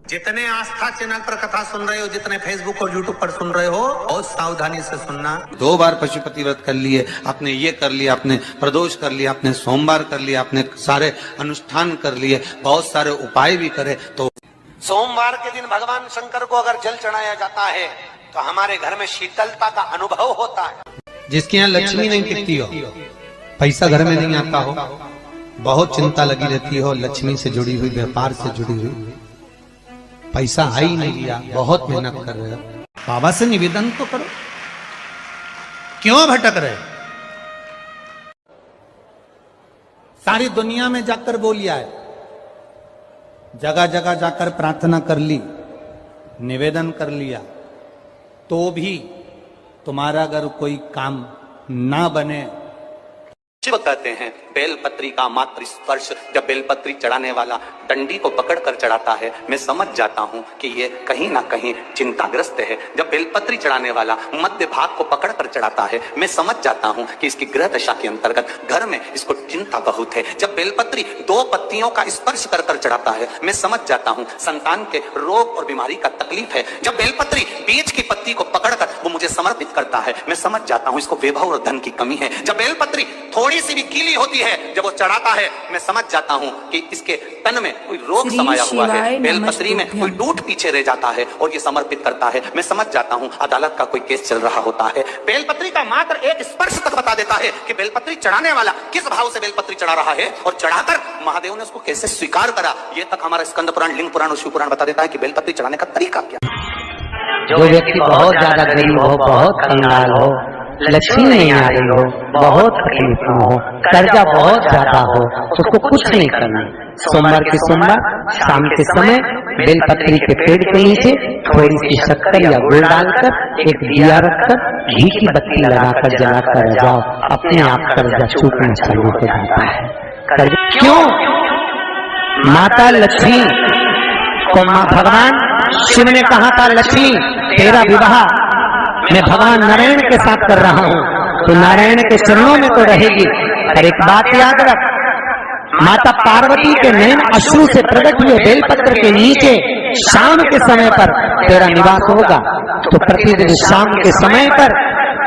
जितने आस्था चैनल पर कथा सुन रहे हो, जितने फेसबुक और यूट्यूब पर सुन रहे हो, बहुत सावधानी से सुनना। 2 बार पशुपति व्रत कर लिए आपने, ये कर लिया आपने, प्रदोष कर लिया आपने, सोमवार कर लिया आपने, सारे अनुष्ठान कर लिए, बहुत सारे उपाय भी करे। तो सोमवार के दिन भगवान शंकर को अगर जल चढ़ाया जाता है तो हमारे घर में शीतलता का अनुभव होता है। जिसके यहाँ लक्ष्मी नहीं टिकती हो, पैसा घर में नहीं आता हो, बहुत चिंता लगी रहती हो, लक्ष्मी से जुड़ी हुई, व्यापार से जुड़ी हुई, पैसा आ ही नहीं लिया, बहुत मेहनत कर रहे हो, बाबा से निवेदन तो करो। क्यों भटक रहे? सारी दुनिया में जाकर बोलिया है, जगह जगह जाकर प्रार्थना कर ली, निवेदन कर लिया, तो भी तुम्हारा अगर कोई काम ना बने। शिव कहते हैं बेलपत्री का मात्र स्पर्श, जब बेलपत्री चढ़ाने वाला डंडी को पकड़कर चढ़ाता है, मैं समझ जाता हूं कि ये कहीं ना कहीं चिंताग्रस्त है। जब बेलपत्री चढ़ाने वाला मध्य भाग को पकड़कर चढ़ाता है, मैं समझ जाता हूं कि इसकी ग्रह दशा के अंतर्गत घर में इसको चिंता बहुत है। जब बेलपत्री 2 पत्तियों का स्पर्श कर कर चढ़ाता है, मैं समझ जाता हूं संतान के रोग और बीमारी का तकलीफ है। जब बेलपत्री बीज की पत्ती को पकड़कर वो मुझे समर्पित करता है, मैं समझ जाता हूं इसको वैभव और धन की कमी है। जब बेलपत्री थोड़ी सी भी गीली होती है, जब वो चढ़ाता है, मैं समझ जाता हूं कि इसके तन में कोई रोग समाया हुआ है, बेलपत्री में कोई टूट पीछे रह जाता है और ये समर्पित करता है। मैं समझ जाता हूं अदालत का कोई केस चल रहा होता है। बेलपत्री का मात्र एक स्पर्श तक बता देता है कि बेलपत्री चढ़ाने वाला किस भाव से बेलपत्री चढ़ा रहा है और चढ़ाकर महादेव ने उसको कैसे स्वीकार करा। ये तक हमारा स्कंद पुराण, लिंग पुराण और शिव पुराण बता देता है कि बेलपत्री चढ़ाने का तरीका क्या। जो व्यक्ति बहुत ज्यादा गरीब हो, बहुत कंगाल हो, लक्ष्मी नहीं आ रही हो, बहुत तकलीफ में हो, कर्जा बहुत ज्यादा हो, उसको कुछ नहीं करना। सोमवार के सोमवार शाम के समय बेलपत्री के पेड़ के नीचे थोड़ी सी शक्कर या गुड़ डालकर एक दिया रखकर घी की बत्ती लगाकर जलाकर जाओ, अपने आप कर्जा चूकना चालू हो जाता है। कर्जा क्यों? माता लक्ष्मी को भगवान शिव ने कहा था, लक्ष्मी तेरा विवाह मैं भगवान नारायण के साथ कर रहा हूँ, तो नारायण के चरणों में तो रहेगी। पर एक बात याद रख, माता पार्वती के नयन अश्रु से प्रकट हुए बेलपत्र के नीचे शाम के समय पर तेरा निवास होगा। तो प्रतिदिन शाम के समय पर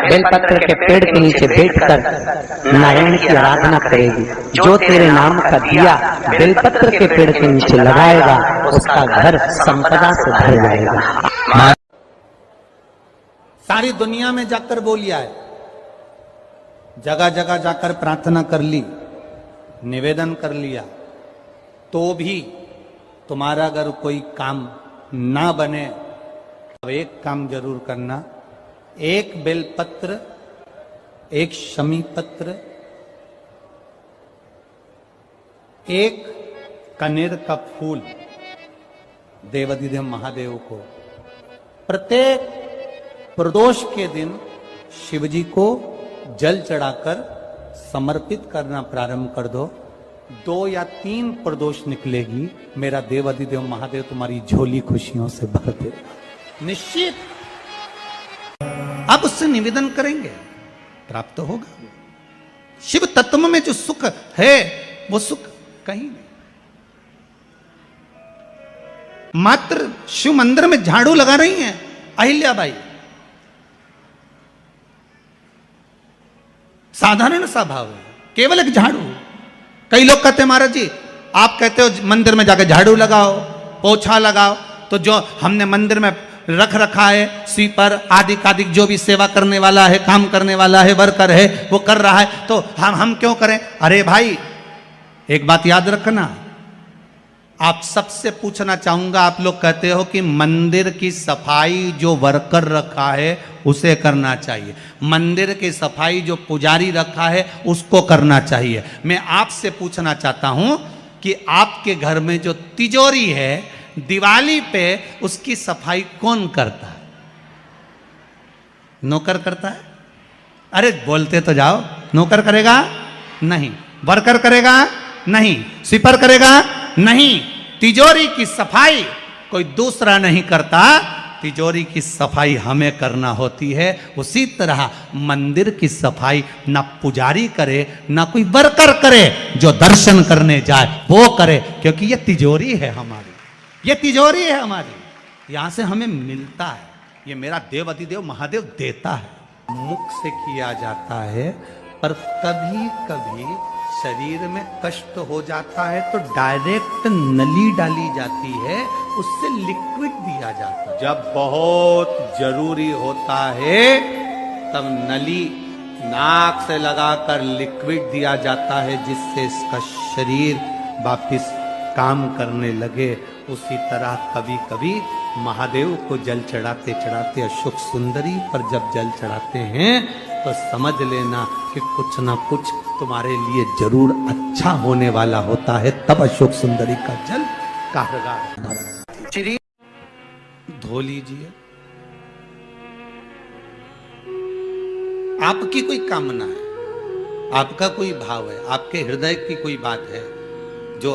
बेलपत्र के पेड़ के नीचे बैठकर नारायण की आराधना करेगी। जो तेरे नाम का दिया बेलपत्र के पेड़ के नीचे लगाएगा, उसका घर संपदा से भर जाएगा। सारी दुनिया में जाकर बोलिया है, जगह जगह जाकर प्रार्थना कर ली, निवेदन कर लिया, तो भी तुम्हारा अगर कोई काम ना बने, तो एक काम जरूर करना। एक बेलपत्र, एक शमी पत्र, एक कनेर का फूल देवाधिदेव महादेव को प्रत्येक प्रदोष के दिन शिवजी को जल चढ़ाकर समर्पित करना प्रारंभ कर दो। 2 या 3 प्रदोष निकलेगी, मेरा देवाधिदेव महादेव तुम्हारी झोली खुशियों से भर दे निश्चित। अब उससे निवेदन करेंगे, प्राप्त होगा। शिव तत्व में जो सुख है वो सुख कहीं नहीं। मात्र शिव मंदिर में झाड़ू लगा रही हैं अहिल्याबाई, साधारण सा भाव है, केवल एक झाड़ू। कई लोग कहते हैं महाराज जी आप कहते हो मंदिर में जाकर झाड़ू लगाओ, पोछा लगाओ, तो जो हमने मंदिर में रख रखा है स्वीपर आदि कादिक, जो भी सेवा करने वाला है, काम करने वाला है, वर्कर है, वो कर रहा है, तो हम क्यों करें? अरे भाई एक बात याद रखना, आप सबसे पूछना चाहूंगा, आप लोग कहते हो कि मंदिर की सफाई जो वर्कर रखा है उसे करना चाहिए, मंदिर की सफाई जो पुजारी रखा है उसको करना चाहिए। मैं आपसे पूछना चाहता हूं कि आपके घर में जो तिजोरी है, दिवाली पे उसकी सफाई कौन करता है? नौकर करता है? अरे बोलते तो जाओ। नौकर करेगा? नहीं। वर्कर करेगा? नहीं। स्वीपर करेगा? नहीं। तिजोरी की सफाई कोई दूसरा नहीं करता, तिजोरी की सफाई हमें करना होती है। उसी तरह मंदिर की सफाई ना पुजारी करे ना कोई वर्कर करे, जो दर्शन करने जाए वो करे, क्योंकि ये तिजोरी है हमारी। ये तिजोरी है हमारी, यहां से हमें मिलता है। ये मेरा देव अतिदेव महादेव देता है। मुख से किया जाता है, पर कभी कभी शरीर में कष्ट हो जाता है तो डायरेक्ट नली डाली जाती है, उससे लिक्विड दिया जाता है। जब बहुत जरूरी होता है तब नली नाक से लगाकर लिक्विड दिया जाता है, जिससे इसका शरीर वापिस काम करने लगे। उसी तरह कभी कभी महादेव को जल चढ़ाते चढ़ाते अशोक सुंदरी पर जब जल चढ़ाते हैं तो समझ लेना कि कुछ ना कुछ तुम्हारे लिए जरूर अच्छा होने वाला होता है। तब अशोक सुंदरी का जल कारगर। श्री धो लीजिए। आपकी कोई कामना है, आपका कोई भाव है, आपके हृदय की कोई बात है जो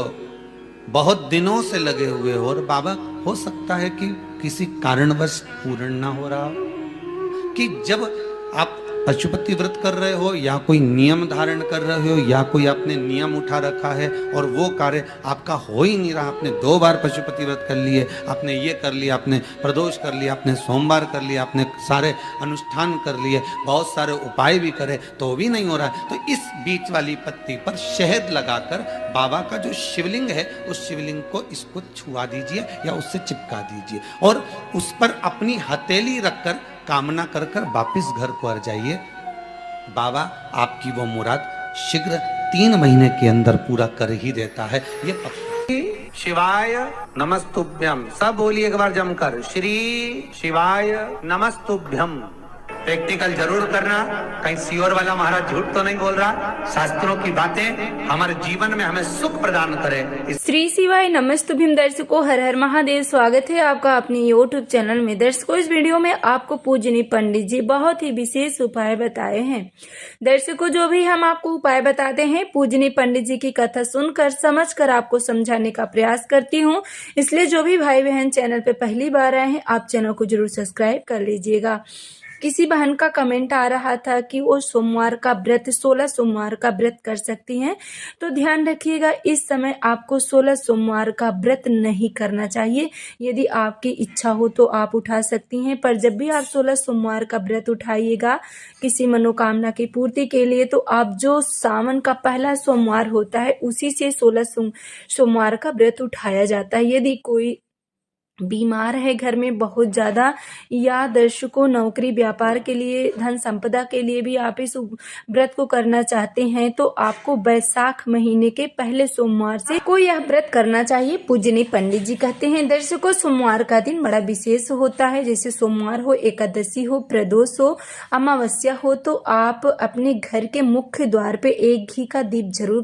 बहुत दिनों से लगे हुए हो, और बाबा हो सकता है कि किसी कारणवश पूर्ण ना हो रहा हो, कि जब आप पशुपति व्रत कर रहे हो या कोई नियम धारण कर रहे हो या कोई आपने नियम उठा रखा है और वो कार्य आपका हो ही नहीं रहा। आपने 2 बार पशुपति व्रत कर लिए, आपने ये कर लिया, आपने प्रदोष कर लिया, आपने सोमवार कर लिया, आपने सारे अनुष्ठान कर लिए, बहुत सारे उपाय भी करे तो भी नहीं हो रहा है। तो इस बीच वाली पत्ती पर शहद लगाकर बाबा का जो शिवलिंग है उस शिवलिंग को इसको छुआ दीजिए या उससे चिपका दीजिए और उस पर अपनी हथेली रखकर कामना कर कर वापिस घर को आ जाइए। बाबा आपकी वो मुराद शीघ्र 3 महीने के अंदर पूरा कर ही देता है। ये शिवाय नमस्तुभ्यम, सब बोलिए एक बार जमकर, श्री शिवाय नमस्तुभ्यम। प्रैक्टिकल जरूर करना, कहीं सियोर वाला महाराज झूठ तो नहीं बोल रहा। शास्त्रों की बातें हमारे जीवन में हमें सुख प्रदान करे। श्री शिवाय नमस्तुभ्यम। दर्शकों, हर हर महादेव। स्वागत है आपका अपने YouTube चैनल में। दर्शकों, इस वीडियो में आपको पूजनीय पंडित जी बहुत ही विशेष उपाय बताए हैं। दर्शकों, जो भी हम आपको उपाय बताते हैं पूजनीय पंडित जी की कथा सुनकर समझकर आपको समझाने का प्रयास करती हूँ। इसलिए जो भी भाई बहन चैनल पे पहली बार आए हैं आप चैनल को जरूर सब्सक्राइब कर लीजिएगा। किसी बहन का कमेंट आ रहा था कि वो सोमवार का व्रत 16 सोमवार का व्रत कर सकती हैं, तो ध्यान रखिएगा इस समय आपको 16 सोमवार का व्रत नहीं करना चाहिए। यदि आपकी इच्छा हो तो आप उठा सकती हैं, पर जब भी आप 16 सोमवार का व्रत उठाइएगा किसी मनोकामना की पूर्ति के लिए, तो आप जो सावन का पहला सोमवार होता है उसी से 16 सोमवार का व्रत उठाया जाता है। यदि कोई बीमार है घर में बहुत ज्यादा, या दर्शकों नौकरी व्यापार के लिए धन संपदा के लिए भी आप इस व्रत को करना चाहते हैं, तो आपको वैशाख महीने के पहले सोमवार से कोई यह व्रत करना चाहिए। पूजनीय पंडित जी कहते हैं दर्शकों सोमवार का दिन बड़ा विशेष होता है। जैसे सोमवार हो, एकादशी हो, प्रदोष हो, अमावस्या हो, तो आप अपने घर के मुख्य द्वार पे एक घी का दीप जरूर